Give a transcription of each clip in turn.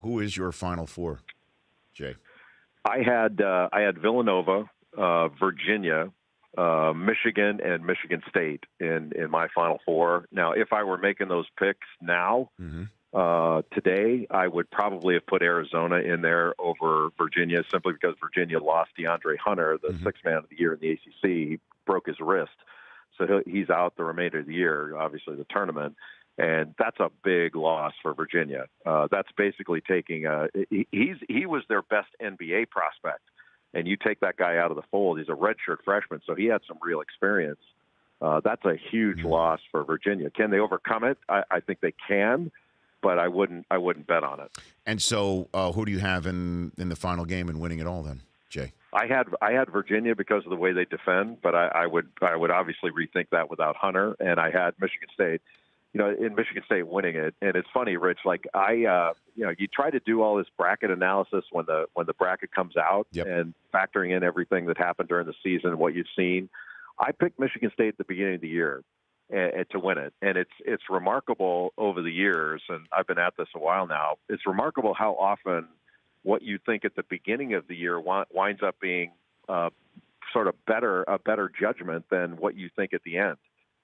Who is your Final Four, Jay? I had Villanova, Virginia, Michigan, and Michigan State in my Final Four. Now, if I were making those picks now, today, I would probably have put Arizona in there over Virginia simply because Virginia lost DeAndre Hunter, the sixth man of the year in the ACC. He broke his wrist, so he's out the remainder of the year, obviously the tournament. And that's a big loss for Virginia. That's basically taking he was their best NBA prospect. And you take that guy out of the fold, he's a redshirt freshman, so he had some real experience. That's a huge loss for Virginia. Can they overcome it? I think they can, but I wouldn't bet on it. And so who do you have in the final game and winning it all then, Jay? I had Virginia because of the way they defend, but I would obviously rethink that without Hunter, and I had Michigan State. In Michigan State winning it. And it's funny, Rich, you try to do all this bracket analysis when the bracket comes out and factoring in everything that happened during the season and what you've seen. I picked Michigan State at the beginning of the year to win it. And it's remarkable over the years, and I've been at this a while now, it's remarkable how often what you think at the beginning of the year winds up being sort of a better judgment than what you think at the end.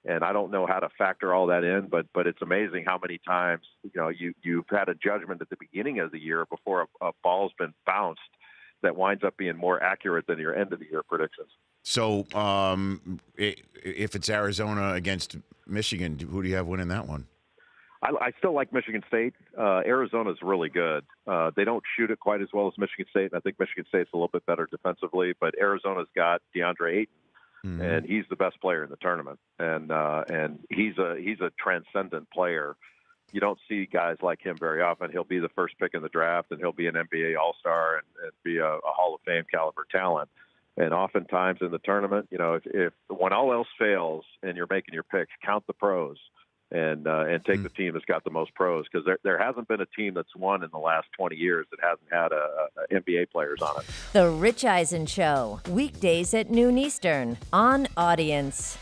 And I don't know how to factor all that in, but it's amazing how many times you've had a judgment at the beginning of the year before a ball's been bounced that winds up being more accurate than your end of the year predictions. So if it's Arizona against Michigan, who do you have winning that one? I still like Michigan State. Arizona's really good. They don't shoot it quite as well as Michigan State, and I think Michigan State's a little bit better defensively. But Arizona's got DeAndre Ayton. And he's the best player in the tournament, and he's a transcendent player. You don't see guys like him very often. He'll be the first pick in the draft, and he'll be an NBA All-Star and be a Hall of Fame caliber talent. And oftentimes in the tournament, if when all else fails and you're making your picks, count the pros and take the team that's got the most pros, because there hasn't been a team that's won in the last 20 years that hasn't had NBA players on it. The Rich Eisen Show, weekdays at noon Eastern on Audience.